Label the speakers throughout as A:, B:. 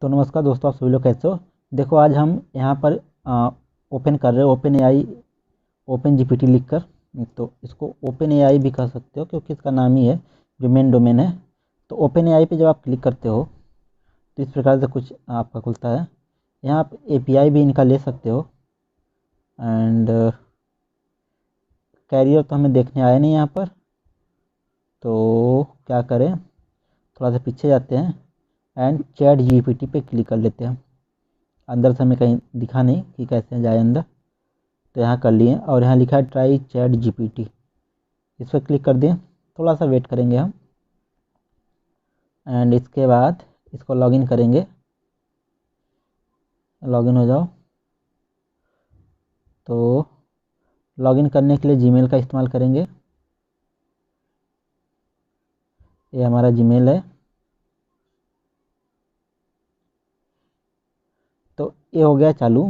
A: तो नमस्कार दोस्तों, आप सभी लोग कैसे हो। देखो, आज हम यहाँ पर ओपन कर रहे हैं ओपन एआई ओपन जीपीटी लिखकर। तो इसको ओपन एआई भी कह सकते हो क्योंकि इसका नाम ही है, जो मेन डोमेन है। तो ओपन एआई पे जब आप क्लिक करते हो तो इस प्रकार से कुछ आपका खुलता है। यहाँ आप एपीआई भी इनका ले सकते हो। एंड कैरियर तो हमें देखने आया नहीं यहाँ पर, तो क्या करें, थोड़ा सा पीछे जाते हैं एंड चैट जीपीटी पे क्लिक कर लेते हैं। अंदर से हमें कहीं दिखा नहीं कि कैसे जाए अंदर, तो यहाँ कर लिए और यहाँ लिखा है ट्राई चैट जीपीटी। इस पर क्लिक कर दिए, थोड़ा सा वेट करेंगे हम एंड इसके बाद इसको लॉगिन करेंगे। लॉगिन हो जाओ। तो लॉगिन करने के लिए जीमेल का इस्तेमाल करेंगे। ये हमारा जीमेल है। तो ये हो गया चालू।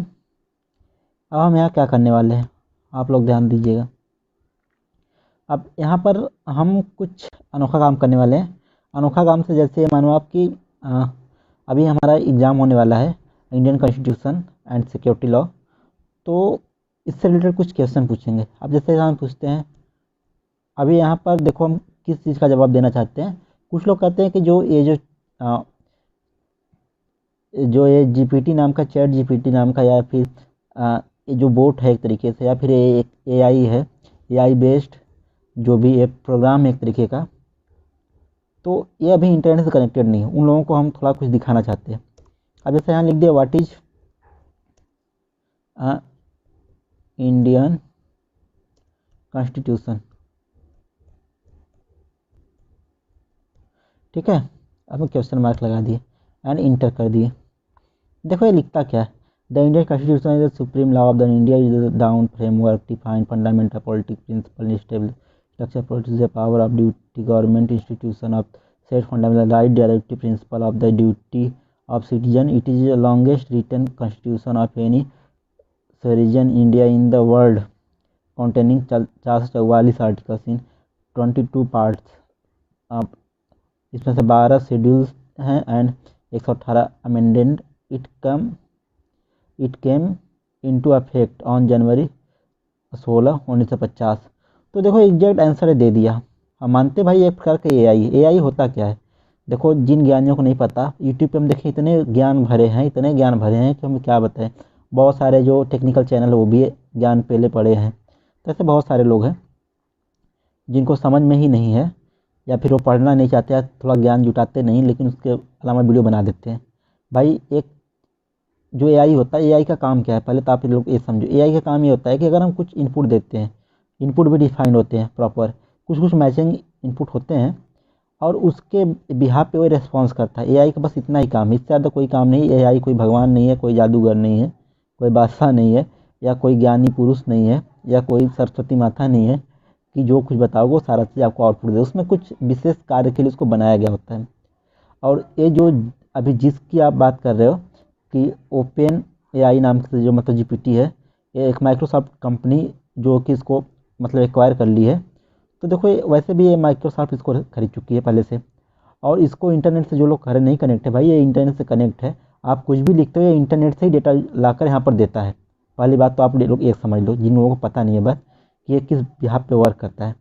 A: अब हम यहाँ क्या करने वाले हैं, आप लोग ध्यान दीजिएगा। अब यहाँ पर हम कुछ अनोखा काम करने वाले हैं। अनोखा काम से जैसे मानो आप कि अभी हमारा एग्ज़ाम होने वाला है, Indian constitution and security law. तो इससे रिलेटेड कुछ क्वेश्चन पूछेंगे। अब जैसे हम पूछते हैं, अभी यहाँ पर देखो हम किस चीज़ का जवाब देना चाहते हैं। कुछ लोग कहते हैं कि जो ये जीपीटी नाम का, चैट जीपीटी नाम का, या फिर ये जो बोट है एक तरीके से, या फिर ये एक एआई है, एआई बेस्ड जो भी एक प्रोग्राम है एक तरीके का, तो ये अभी इंटरनेट से कनेक्टेड नहीं है। उन लोगों को हम थोड़ा कुछ दिखाना चाहते हैं। अब जैसे यहाँ लिख दिया व्हाट इज इंडियन कॉन्स्टिट्यूशन। ठीक है, अब हम क्वेश्चन मार्क लगा दिए एंड इंटर कर दिए। देखो ये लिखता क्या है। The Indian constitution is the supreme law of the India, is the down framework define fundamental politic principle stable structure produce the power of duty government institution of set fundamental right directive principle of the duty of citizen. It is the longest written constitution of any sovereign India in the world, containing 444 articles in 22 parts. इसमें से 12 schedules हैं and 118 amended. It came into affect on January 16 1950। तो देखो exact answer दे दिया। हम मानते भाई एक प्रकार का एआई होता क्या है। देखो, जिन ज्ञानियों को नहीं पता, यूट्यूब पे हम देखें इतने ज्ञान भरे हैं, इतने ज्ञान भरे हैं कि हम क्या बताएं। बहुत सारे जो टेक्निकल चैनल वो भी ज्ञान पहले पढ़े हैं। तो ऐसे बहुत सारे लोग हैं जिनको समझ में ही नहीं है, या फिर वो पढ़ना नहीं चाहते हैं, थोड़ा ज्ञान जुटाते नहीं, लेकिन उसके अलावा वीडियो बना देते हैं। भाई एक जो एआई होता है, एआई का काम क्या है, पहले तो आप लोग ये समझो। एआई का काम ये होता है कि अगर हम कुछ इनपुट देते हैं, इनपुट भी डिफाइंड होते हैं प्रॉपर, कुछ कुछ मैचिंग इनपुट होते हैं, और उसके बिहाफ पे वो रिस्पॉन्स करता है। एआई का बस इतना ही काम है, इससे ज़्यादा कोई काम नहीं। एआई कोई भगवान नहीं है, कोई जादूगर नहीं है, कोई बादशाह नहीं है, या कोई ज्ञानी पुरुष नहीं है, या कोई सरस्वती माता नहीं है कि जो कुछ बताओगे वो सारा चीज़ आपको आउटपुट दे। उसमें कुछ विशेष कार्य के लिए उसको बनाया गया होता है। और ये जो अभी जिसकी आप बात कर रहे हो कि ओपन एआई नाम से जो मतलब जीपीटी है, ये एक माइक्रोसॉफ्ट कंपनी जो कि इसको मतलब एक्वायर कर ली है। तो देखो वैसे भी ये माइक्रोसॉफ्ट इसको खरीद चुकी है पहले से। और इसको इंटरनेट से जो लोग घर नहीं कनेक्ट है, भाई ये इंटरनेट से कनेक्ट है। आप कुछ भी लिखते हो ये इंटरनेट से ही डेटा लाकर यहाँ पर देता है। पहली बात तो आप लोग एक समझ लो, जिन लोगों को पता नहीं है बस, कि ये किस बिहाफ पे वर्क करता है।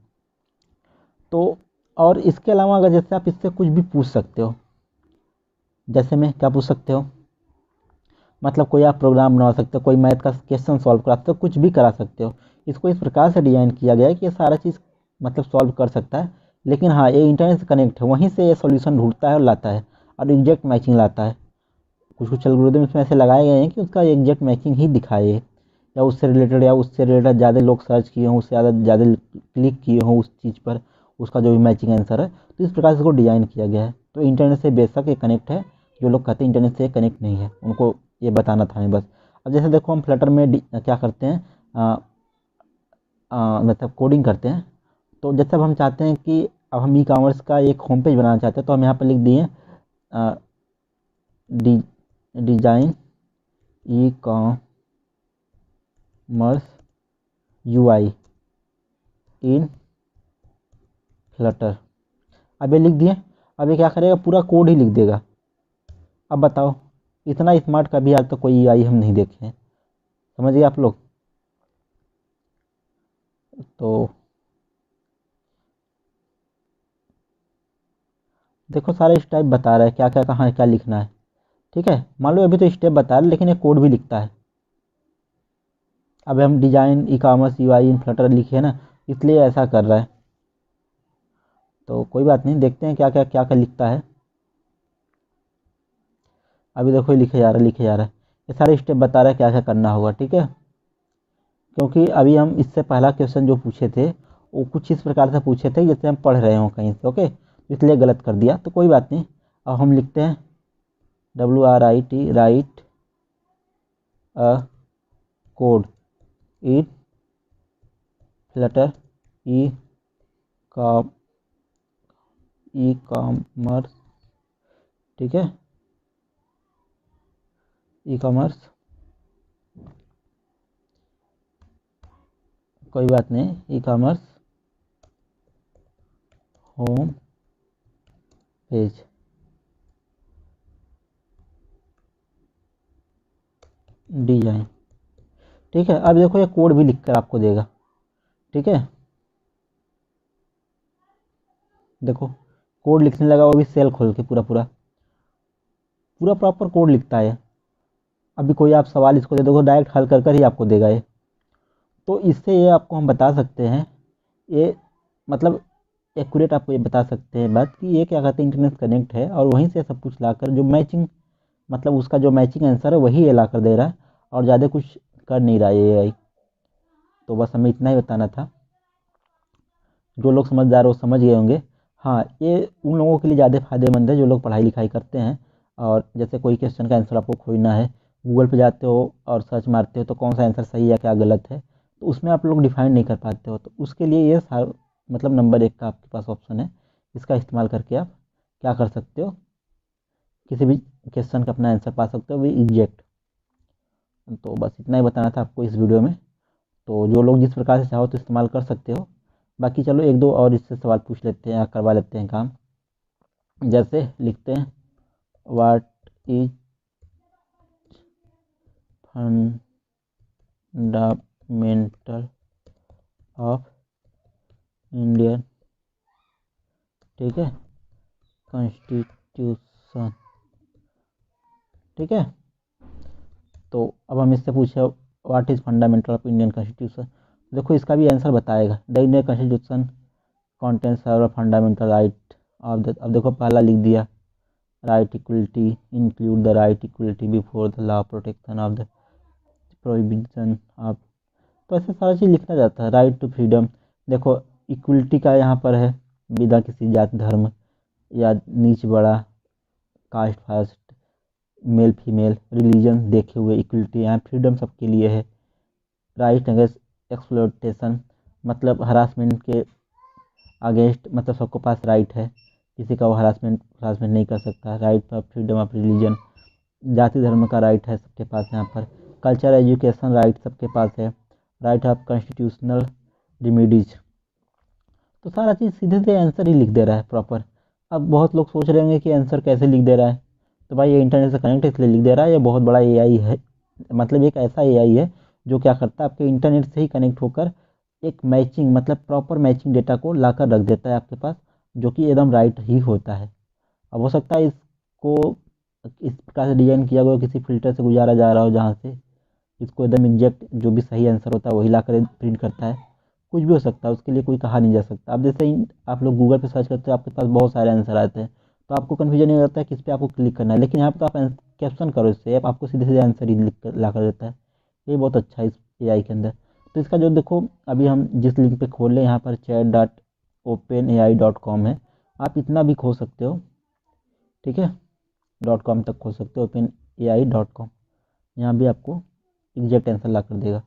A: तो और इसके अलावा अगर जैसे आप इससे कुछ भी पूछ सकते हो, जैसे मैं क्या पूछ सकते हो, मतलब कोई आप प्रोग्राम बना सकते हो, कोई मैथ का क्वेश्चन सॉल्व करा सकते हो, कुछ भी करा सकते हो। इसको इस प्रकार से डिज़ाइन किया गया है कि ये सारा चीज़ मतलब सॉल्व कर सकता है। लेकिन हाँ, ये इंटरनेट से कनेक्ट है, वहीं से ये सॉल्यूशन ढूंढता है और लाता है, और एग्जैक्ट मैचिंग लाता है। कुछ कुछ एल्गोरिदम इसमें ऐसे लगाए गए हैं कि उसका एग्जैक्ट मैचिंग ही दिखाए, या उससे रिलेटेड ज़्यादा लोग सर्च किए हों, उससे ज़्यादा ज़्यादा क्लिक किए हों उस चीज़ पर, उसका जो भी मैचिंग आंसर है। तो इस प्रकार से इसको डिज़ाइन किया गया है। तो इंटरनेट से बेशक ये कनेक्ट है। जो लोग कहते हैं इंटरनेट से कनेक्ट नहीं है, उनको ये बताना था हमें बस। अब जैसे देखो हम फ्लटर में क्या करते हैं, मतलब कोडिंग करते हैं। तो जैसे अब हम चाहते हैं कि अब हम ई कॉमर्स का एक होम पेज बनाना चाहते हैं, तो हम यहाँ पर लिख दिए डिजाइन ई कॉमर्स यूआई इन फ्लटर। अब ये लिख दिए। अब ये क्या करेगा, पूरा कोड ही लिख देगा। अब बताओ इतना स्मार्ट कभी आज तक कोई एआई हम नहीं देखे हैं, समझिए आप लोग। तो देखो सारे स्टेप बता रहा है क्या क्या कहाँ क्या लिखना है, ठीक है। मान लो अभी तो स्टेप बता रहा है लेकिन ये कोड भी लिखता है। अब हम डिजाइन ई कॉमर्स यूआई इन फ्लटर लिखे है ना, इसलिए ऐसा कर रहा है। तो कोई बात नहीं, देखते हैं क्या क्या लिखता है। अभी देखो ये लिखे जा रहा है लिखे जा रहा है, ये सारे स्टेप बता रहा है क्या क्या करना होगा, ठीक है। क्योंकि अभी हम इससे पहला क्वेश्चन जो पूछे थे वो कुछ इस प्रकार से पूछे थे जैसे हम पढ़ रहे हो कहीं से, ओके, इसलिए गलत कर दिया, तो कोई बात नहीं। अब हम लिखते हैं WRIT right a code in Flutter e commerce, ठीक है, ई कॉमर्स, कोई बात नहीं, e commerce home page, design, ठीक है। अब देखो ये कोड भी लिख कर आपको देगा, ठीक है। देखो कोड लिखने लगा, वो भी सेल खोल के पूरा पूरा पूरा प्रॉपर कोड लिखता है। अभी कोई आप सवाल इसको दे दो डायरेक्ट हल कर कर ही आपको देगा ये। तो इससे ये आपको हम बता सकते हैं, ये मतलब एक्यूरेट आपको ये बता सकते हैं बात कि ये क्या कहते हैं इंटरनेट कनेक्ट है, और वहीं से सब कुछ लाकर जो मैचिंग मतलब उसका जो मैचिंग आंसर है वही ये ला कर दे रहा है, और ज़्यादा कुछ कर नहीं रहा है ये AI। तो बस हमें इतना ही बताना था। जो लोग समझदार हो समझ गए होंगे। हाँ, ये उन लोगों के लिए ज़्यादा फायदेमंद है जो लोग पढ़ाई लिखाई करते हैं, और जैसे कोई क्वेश्चन का आंसर आपको खोजना है, गूगल पे जाते हो और सर्च मारते हो तो कौन सा आंसर सही है क्या गलत है, तो उसमें आप लोग डिफाइन नहीं कर पाते हो, तो उसके लिए ये मतलब नंबर 1 का आपके पास ऑप्शन है। इसका इस्तेमाल करके आप क्या कर सकते हो, किसी भी क्वेश्चन का अपना आंसर पा सकते हो भी एग्जैक्ट। तो बस इतना ही बताना था आपको इस वीडियो में। तो जो लोग जिस प्रकार से चाहो तो इस्तेमाल कर सकते हो। बाकी चलो एक दो और इससे सवाल पूछ लेते हैं या करवा लेते हैं काम। जैसे लिखते हैं what is fundamental of Indian, ठीक है, कॉन्स्टिट्यूशन, ठीक है। तो अब हम इससे पूछे what is fundamental of Indian constitution, देखो इसका भी आंसर बताएगा। The Indian constitution contains several fundamental right of the, अब देखो पहला लिख दिया right equality include the right equality before the law protection of the prohibition of, तो ऐसे सारा चीज़ लिखना जाता है। राइट टू फ्रीडम, देखो इक्वलिटी का यहाँ पर है, बिना किसी जाति धर्म या नीच बड़ा, caste fast, male female, religion देखे हुए इक्वलिटी, यहाँ फ्रीडम सबके लिए है। राइट अगेंस्ट एक्सप्लॉयटेशन, मतलब हरासमेंट के अगेंस्ट, मतलब सबके पास राइट है, किसी का वो हरासमेंट नहीं कर सकता। Right of freedom of religion, जाति धर्म का राइट है सबके पास यहाँ पर। कल्चर एजुकेशन राइट सबके पास है। राइट ऑफ कॉन्स्टिट्यूशनल रिमीडीज, तो सारा चीज़ सीधे से आंसर ही लिख दे रहा है प्रॉपर। अब बहुत लोग सोच रहे होंगे कि आंसर कैसे लिख दे रहा है, तो भाई ये इंटरनेट से कनेक्ट है इसलिए लिख दे रहा है। ये बहुत बड़ा AI है, मतलब एक ऐसा AI है जो क्या करता है आपके इंटरनेट से ही कनेक्ट होकर एक मैचिंग मतलब प्रॉपर मैचिंग डेटा को लाकर रख देता है आपके पास, जो कि एकदम राइट ही होता है। अब हो सकता है इसको इस प्रकार से डिजाइन किया गया किसी फिल्टर से गुजारा जा रहा हो, जहाँ से इसको एकदम एग्जैक्ट जो भी सही आंसर होता है वही ला कर प्रिंट करता है। कुछ भी हो सकता है, उसके लिए कोई कहा नहीं जा सकता। अब जैसे ही आप लोग गूगल पे सर्च करते हो आपके पास बहुत सारे आंसर आते हैं, तो आपको कन्फ्यूजन नहीं होता है किस पे आपको क्लिक करना है, लेकिन यहाँ पे तो आप कैप्शन करो इससे आप आपको सीधे सीधे आंसर ही लिख कर ला कर देता है। ये बहुत अच्छा है इस AI के अंदर। तो इसका जो देखो अभी हम जिस लिंक पे खोल लें यहाँ पर chat.openai.com है, आप इतना भी खोल सकते हो, ठीक है, .com तक खोल सकते हो openai.com, यहाँ भी आपको एग्जैक्ट आंसर ला कर देगा।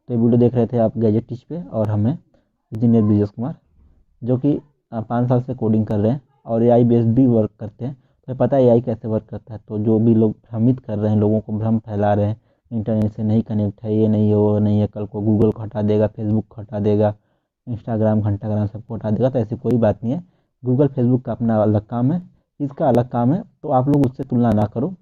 A: तो ये वीडियो देख रहे थे आप गैजेट टीच पे, और हमें इंजीनियर ब्रिजेश कुमार, जो कि 5 साल से कोडिंग कर रहे हैं और AI बेस्ड भी वर्क करते हैं। तो पता है AI कैसे वर्क करता है। तो जो भी लोग भ्रमित कर रहे हैं, लोगों को भ्रम फैला रहे हैं इंटरनेट से नहीं कनेक्ट है, ये नहीं है वो नहीं है, कल को गूगल को हटा देगा, फेसबुक को हटा देगा, इंस्टाग्राम घंटाग्राम सबको हटा देगा, तो ऐसी कोई बात नहीं है। गूगल फेसबुक का अपना अलग काम है, इसका अलग काम है, तो आप लोग उससे तुलना ना करो।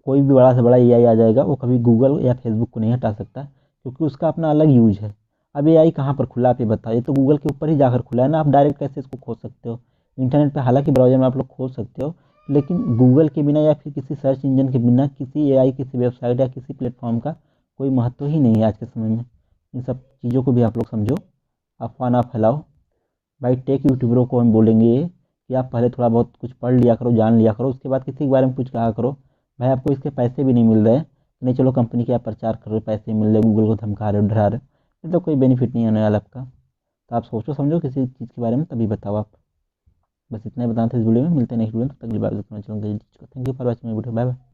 A: कोई भी बड़ा से बड़ा एआई आ जाएगा वो कभी गूगल या फेसबुक को नहीं हटा सकता, क्योंकि उसका अपना अलग यूज है। अब एआई कहाँ पर खुला आप ये बताइए, तो गूगल के ऊपर ही जाकर खुला है ना, आप डायरेक्ट कैसे इसको खोज सकते हो इंटरनेट पे, हालांकि ब्राउज़र में आप लोग खोज सकते हो, लेकिन गूगल के बिना या फिर किसी सर्च इंजन के बिना किसी एआई, किसी वेबसाइट या किसी प्लेटफॉर्म का कोई महत्व ही नहीं है आज के समय में। इन सब चीज़ों को भी आप लोग समझो, अफवाह ना फैलाओ। भाई टेक यूट्यूबरों को हम बोलेंगे ये कि आप पहले थोड़ा बहुत कुछ पढ़ लिया करो, जान लिया करो, उसके बाद किसी के बारे में कुछ कहा करो। भाई आपको इसके पैसे भी नहीं मिल रहे, नहीं चलो कंपनी के आप प्रचार कर रहे हो, पैसे मिल रहे, गूगल को धमका रहे हो, डरा रहे हो, मतलब कोई बेनिफिट नहीं होने वाला आपका। तो आप सोचो समझो किसी चीज़ के बारे में तभी बताओ आप। बस इतना ही बताना था इस वीडियो में, मिलते हैं नेक्स्ट वीडियो में, तब तक के लिए bye bye. Thank you for watching my video, bye bye.